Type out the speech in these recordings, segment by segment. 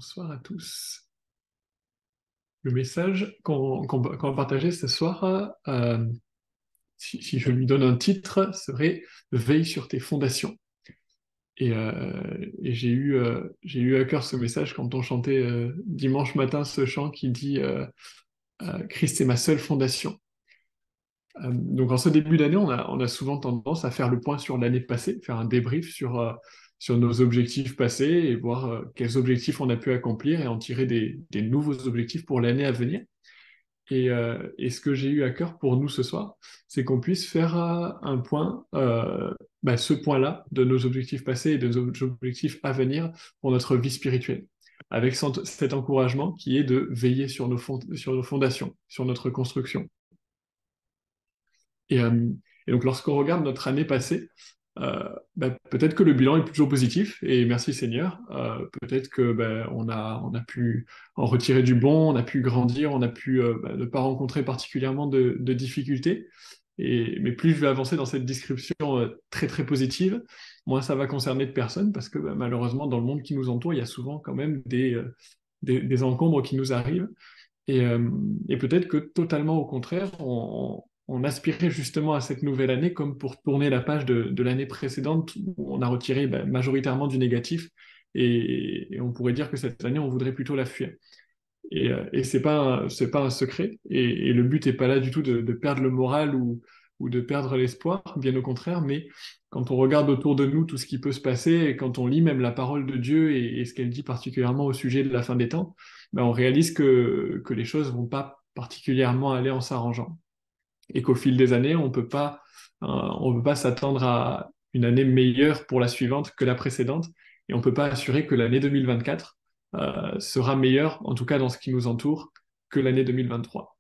Bonsoir à tous. Le message qu'on va partager ce soir, si je lui donne un titre, serait Veille sur tes fondations. Et j'ai eu à cœur ce message quand on chantait dimanche matin ce chant qui dit Christ est ma seule fondation. Donc en ce début d'année, on a souvent tendance à faire le point sur l'année passée, faire un débrief sur nos objectifs passés et voir quels objectifs on a pu accomplir et en tirer des nouveaux objectifs pour l'année à venir. Et ce que j'ai eu à cœur pour nous ce soir, c'est qu'on puisse faire un point, ce point-là de nos objectifs passés et de nos objectifs à venir pour notre vie spirituelle, avec cet encouragement qui est de veiller sur nos fondations, sur notre construction. Et, euh, et donc, lorsqu'on regarde notre année passée, peut-être que le bilan est toujours positif, et merci Seigneur. Peut-être que on a pu en retirer du bon, on a pu grandir, on a pu ne pas rencontrer particulièrement de difficultés. Mais plus je vais avancer dans cette description très très positive, moins ça va concerner de personnes, parce que malheureusement, dans le monde qui nous entoure, il y a souvent quand même des encombres qui nous arrivent. Et peut-être que totalement au contraire, on aspirait justement à cette nouvelle année comme pour tourner la page de l'année précédente où on a retiré majoritairement du négatif et on pourrait dire que cette année, on voudrait plutôt la fuir. Et c'est pas un secret. Et le but n'est pas là du tout de perdre le moral ou de perdre l'espoir, bien au contraire, mais quand on regarde autour de nous tout ce qui peut se passer, et quand on lit même la parole de Dieu et ce qu'elle dit particulièrement au sujet de la fin des temps, on réalise que les choses vont pas particulièrement aller en s'arrangeant. Et qu'au fil des années, on peut pas s'attendre à une année meilleure pour la suivante que la précédente, et on peut pas assurer que l'année 2024 sera meilleure, en tout cas dans ce qui nous entoure, que l'année 2023.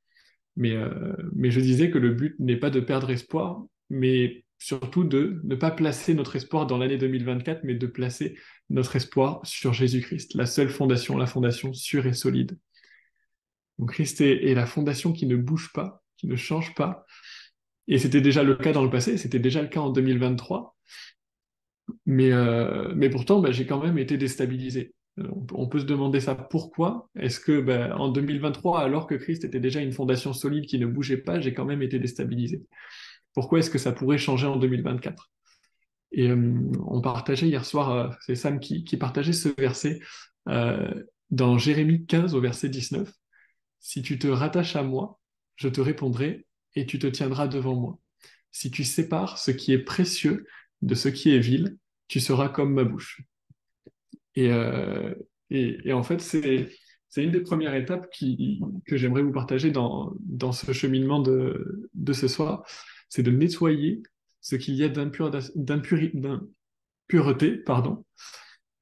Mais je disais que le but n'est pas de perdre espoir, mais surtout de ne pas placer notre espoir dans l'année 2024, mais de placer notre espoir sur Jésus-Christ, la seule fondation, la fondation sûre et solide. Donc Christ est la fondation qui ne bouge pas, qui ne change pas. Et c'était déjà le cas dans le passé, c'était déjà le cas en 2023. Mais pourtant, j'ai quand même été déstabilisé. On peut se demander ça pourquoi. Est-ce que en 2023, alors que Christ était déjà une fondation solide qui ne bougeait pas, j'ai quand même été déstabilisé? Pourquoi est-ce que ça pourrait changer en 2024? Et on partageait hier soir, c'est Sam qui partageait ce verset dans Jérémie 15 au verset 19. Si tu te rattaches à moi, je te répondrai et tu te tiendras devant moi. Si tu sépares ce qui est précieux de ce qui est vil, tu seras comme ma bouche. Et, euh, et en fait, c'est une des premières étapes que j'aimerais vous partager dans ce cheminement de ce soir, c'est de nettoyer ce qu'il y a d'impureté, pardon,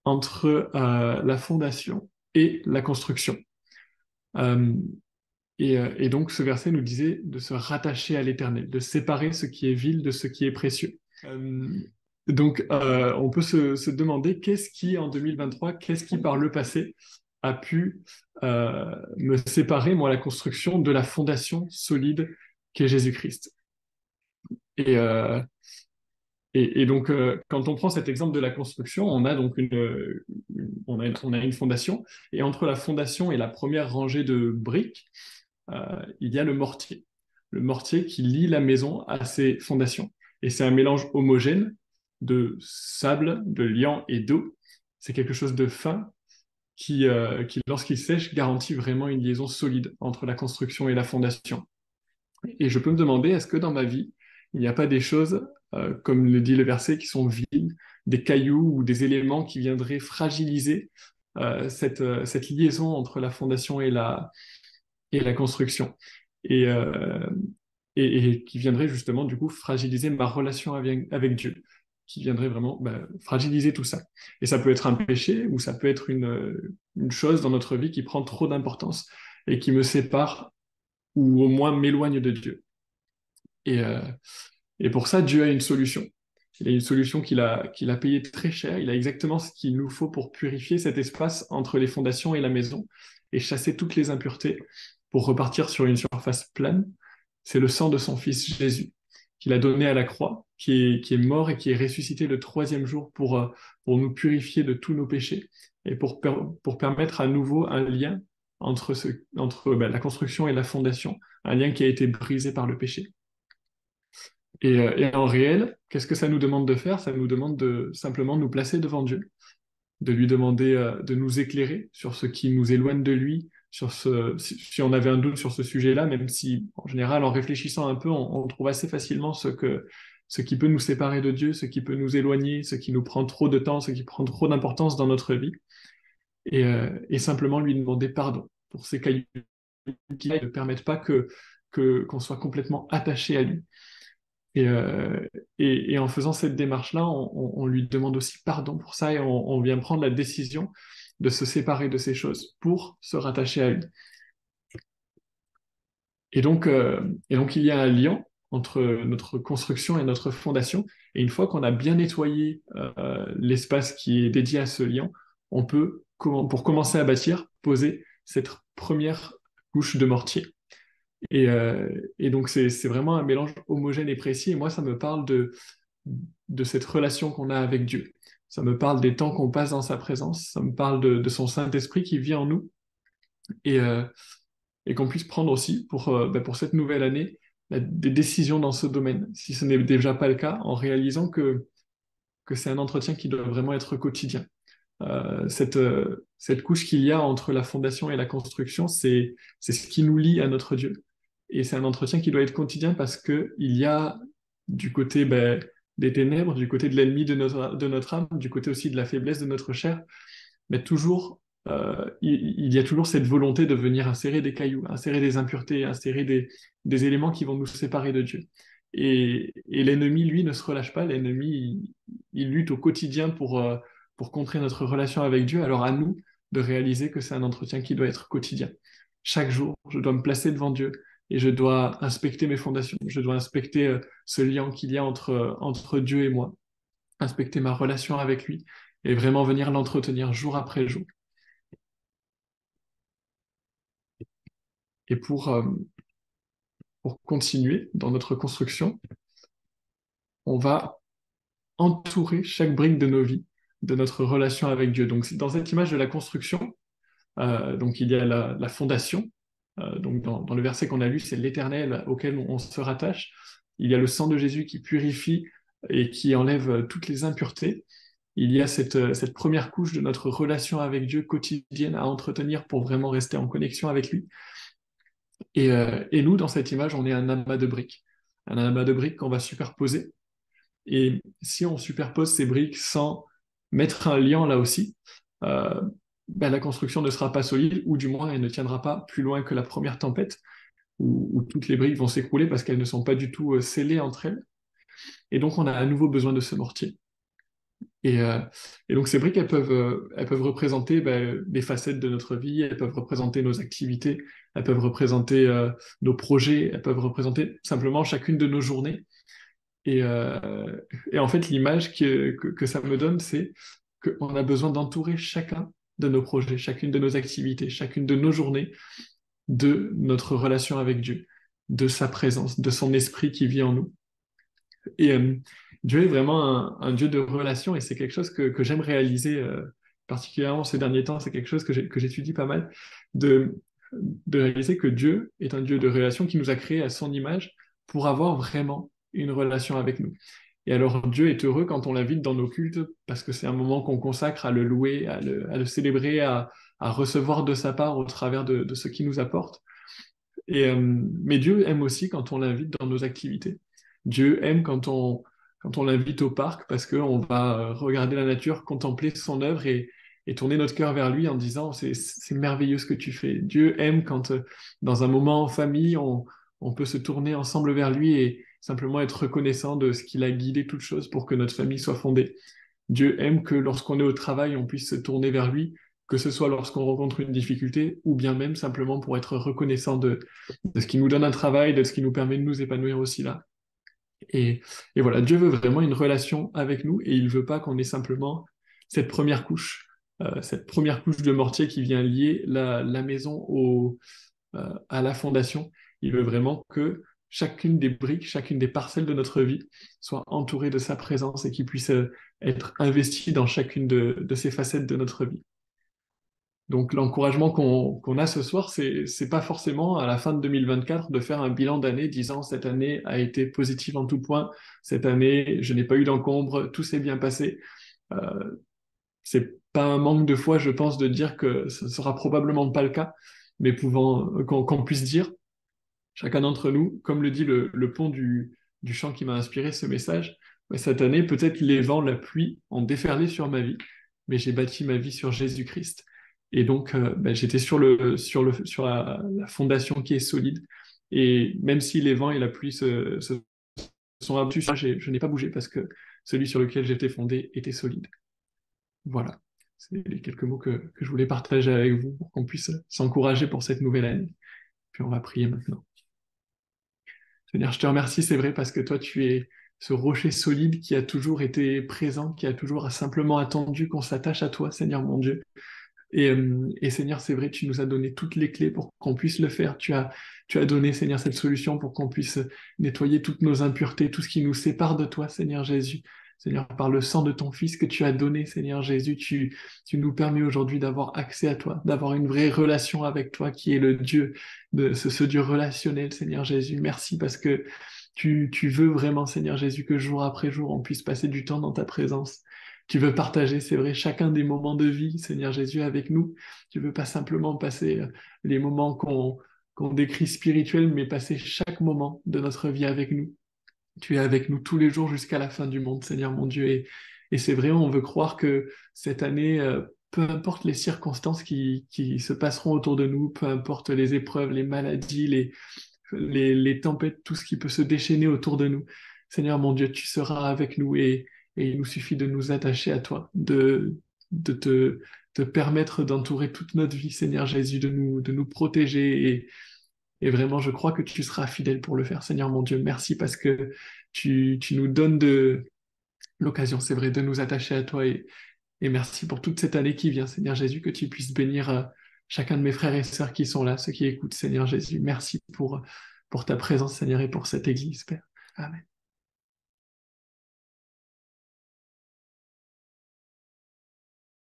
entre la fondation et la construction. Euh, et donc, ce verset nous disait de se rattacher à l'Éternel, de séparer ce qui est vil de ce qui est précieux. On peut se demander qu'est-ce qui, en 2023, qu'est-ce qui, par le passé, a pu me séparer, moi, la construction de la fondation solide qu'est Jésus-Christ. Et, euh, quand on prend cet exemple de la construction, on a donc on a une fondation, et entre la fondation et la première rangée de briques, il y a le mortier qui lie la maison à ses fondations. Et c'est un mélange homogène de sable, de liant et d'eau. C'est quelque chose de fin qui lorsqu'il sèche, garantit vraiment une liaison solide entre la construction et la fondation. Et je peux me demander, est-ce que dans ma vie, il n'y a pas des choses, comme le dit le verset, qui sont vides, des cailloux ou des éléments qui viendraient fragiliser cette liaison entre la fondation et la construction. Et, euh, et qui viendrait justement du coup fragiliser ma relation avec Dieu, qui viendrait vraiment fragiliser tout ça. Et ça peut être un péché ou ça peut être une chose dans notre vie qui prend trop d'importance et qui me sépare ou au moins m'éloigne de Dieu. Et, euh, et pour ça, Dieu a une solution. Il a une solution qu'il a payée très cher. Il a exactement ce qu'il nous faut pour purifier cet espace entre les fondations et la maison et chasser toutes les impuretés pour repartir sur une surface plane. C'est le sang de son Fils Jésus qu'il a donné à la croix, qui est mort et qui est ressuscité le troisième jour pour nous purifier de tous nos péchés et pour permettre à nouveau un lien entre la construction et la fondation, un lien qui a été brisé par le péché. Et en réel, qu'est-ce que ça nous demande de faire? Ça nous demande de simplement nous placer devant Dieu, de lui demander de nous éclairer sur ce qui nous éloigne de lui, si on avait un doute sur ce sujet-là, même si en général, en réfléchissant un peu, on trouve assez facilement ce qui peut nous séparer de Dieu, ce qui peut nous éloigner, ce qui nous prend trop de temps, ce qui prend trop d'importance dans notre vie, et simplement lui demander pardon pour ces cailloux qui ne permettent pas qu'on soit complètement attaché à lui. Et, euh, et en faisant cette démarche-là, on lui demande aussi pardon pour ça et on vient prendre la décision de se séparer de ces choses pour se rattacher à lui. Et donc il y a un lien entre notre construction et notre fondation. Et une fois qu'on a bien nettoyé l'espace qui est dédié à ce lien, on peut, pour commencer à bâtir, poser cette première couche de mortier. Et donc, c'est vraiment un mélange homogène et précis. Et moi, ça me parle de cette relation qu'on a avec Dieu. Ça me parle des temps qu'on passe dans sa présence. Ça me parle de son Saint-Esprit qui vit en nous. Et, euh, et qu'on puisse prendre aussi, pour cette nouvelle année, des décisions dans ce domaine, si ce n'est déjà pas le cas, en réalisant que c'est un entretien qui doit vraiment être quotidien. Cette couche qu'il y a entre la fondation et la construction, c'est ce qui nous lie à notre Dieu. Et c'est un entretien qui doit être quotidien parce qu'il y a du côté des ténèbres, du côté de l'ennemi de notre âme, du côté aussi de la faiblesse de notre chair, mais toujours, il y a toujours cette volonté de venir insérer des cailloux, insérer des impuretés, insérer des éléments qui vont nous séparer de Dieu. Et l'ennemi, lui, ne se relâche pas. L'ennemi, il lutte au quotidien pour contrer notre relation avec Dieu. Alors à nous de réaliser que c'est un entretien qui doit être quotidien. Chaque jour, je dois me placer devant Dieu et je dois inspecter mes fondations. Je dois inspecter ce lien qu'il y a entre Dieu et moi, inspecter ma relation avec lui et vraiment venir l'entretenir jour après jour. Et pour continuer dans notre construction, on va entourer chaque brique de nos vies de notre relation avec Dieu. Donc, dans cette image de la construction, donc il y a la fondation. Donc, dans le verset qu'on a lu, c'est l'Éternel auquel on se rattache. Il y a le sang de Jésus qui purifie et qui enlève toutes les impuretés. Il y a cette première couche de notre relation avec Dieu quotidienne à entretenir pour vraiment rester en connexion avec lui. Et nous, dans cette image, on est un amas de briques. Un amas de briques qu'on va superposer. Et si on superpose ces briques sans mettre un lien là aussi, euh, la construction ne sera pas solide, ou du moins elle ne tiendra pas plus loin que la première tempête, où toutes les briques vont s'écrouler parce qu'elles ne sont pas du tout scellées entre elles. Et donc on a à nouveau besoin de ce mortier. Et, euh, et donc ces briques, elles peuvent représenter des facettes de notre vie, elles peuvent représenter nos activités, elles peuvent représenter nos projets, elles peuvent représenter simplement chacune de nos journées. Et, euh, et en fait, l'image que ça me donne, c'est qu'on a besoin d'entourer chacun de nos projets, chacune de nos activités, chacune de nos journées de notre relation avec Dieu, de sa présence, de son esprit qui vit en nous. Et Dieu est vraiment un Dieu de relation et c'est quelque chose que j'aime réaliser, particulièrement ces derniers temps. C'est quelque chose que j'étudie pas mal, de, de réaliser que Dieu est un Dieu de relation qui nous a créés à son image pour avoir vraiment une relation avec nous. Et alors Dieu est heureux quand on l'invite dans nos cultes parce que c'est un moment qu'on consacre à le louer, à le célébrer, à recevoir de sa part au travers de ce qu'il nous apporte. Mais Dieu aime aussi quand on l'invite dans nos activités. Dieu aime quand on l'invite au parc parce qu'on va regarder la nature, contempler son œuvre et tourner notre cœur vers lui en disant c'est merveilleux ce que tu fais. Dieu aime quand dans un moment en famille, on peut se tourner ensemble vers lui et simplement être reconnaissant de ce qu'il a guidé toutes choses pour que notre famille soit fondée. Dieu aime que lorsqu'on est au travail, on puisse se tourner vers lui, que ce soit lorsqu'on rencontre une difficulté ou bien même simplement pour être reconnaissant de ce qui nous donne un travail, de ce qui nous permet de nous épanouir aussi là. Et, et voilà, Dieu veut vraiment une relation avec nous et il veut pas qu'on ait simplement cette première couche de mortier qui vient lier la maison à la fondation. Il veut vraiment que chacune des briques, chacune des parcelles de notre vie soit entourée de sa présence et qu'il puisse être investi dans chacune de ces facettes de notre vie. Donc l'encouragement qu'on a ce soir, c'est pas forcément à la fin de 2024 de faire un bilan d'année disant cette année a été positive en tout point, cette année je n'ai pas eu d'encombre, tout s'est bien passé. Euh, c'est pas un manque de foi, je pense, de dire que ce sera probablement pas le cas, mais qu'on puisse dire, chacun d'entre nous, comme le dit le pont du chant qui m'a inspiré ce message, ouais, cette année, peut-être les vents, la pluie ont déferlé sur ma vie, mais j'ai bâti ma vie sur Jésus-Christ. Et donc, ben, j'étais sur la fondation qui est solide. Et même si les vents et la pluie se sont abattus, je n'ai pas bougé parce que celui sur lequel j'étais fondé était solide. Voilà, c'est les quelques mots que je voulais partager avec vous pour qu'on puisse s'encourager pour cette nouvelle année. Puis on va prier maintenant. Seigneur, je te remercie, c'est vrai, parce que toi, tu es ce rocher solide qui a toujours été présent, qui a toujours simplement attendu qu'on s'attache à toi, Seigneur mon Dieu. Et Seigneur, c'est vrai, tu nous as donné toutes les clés pour qu'on puisse le faire. Tu as donné, Seigneur, cette solution pour qu'on puisse nettoyer toutes nos impuretés, tout ce qui nous sépare de toi, Seigneur Jésus. Seigneur, par le sang de ton Fils que tu as donné, Seigneur Jésus, tu nous permets aujourd'hui d'avoir accès à toi, d'avoir une vraie relation avec toi qui est le Dieu, ce Dieu relationnel, Seigneur Jésus. Merci parce que tu veux vraiment, Seigneur Jésus, que jour après jour, on puisse passer du temps dans ta présence. Tu veux partager, c'est vrai, chacun des moments de vie, Seigneur Jésus, avec nous. Tu veux pas simplement passer les moments qu'on décrit spirituels, mais passer chaque moment de notre vie avec nous. Tu es avec nous tous les jours jusqu'à la fin du monde, Seigneur mon Dieu. Et c'est vrai, on veut croire que cette année, peu importe les circonstances qui se passeront autour de nous, peu importe les épreuves, les maladies, les tempêtes, tout ce qui peut se déchaîner autour de nous, Seigneur mon Dieu, tu seras avec nous et il nous suffit de nous attacher à toi, de te permettre d'entourer toute notre vie, Seigneur Jésus, de nous protéger et vraiment, je crois que tu seras fidèle pour le faire, Seigneur mon Dieu. Merci parce que tu nous donnes l'occasion, c'est vrai, de nous attacher à toi. Et merci pour toute cette année qui vient, Seigneur Jésus, que tu puisses bénir chacun de mes frères et sœurs qui sont là, ceux qui écoutent, Seigneur Jésus. Merci pour ta présence, Seigneur, et pour cette Église, Père. Amen.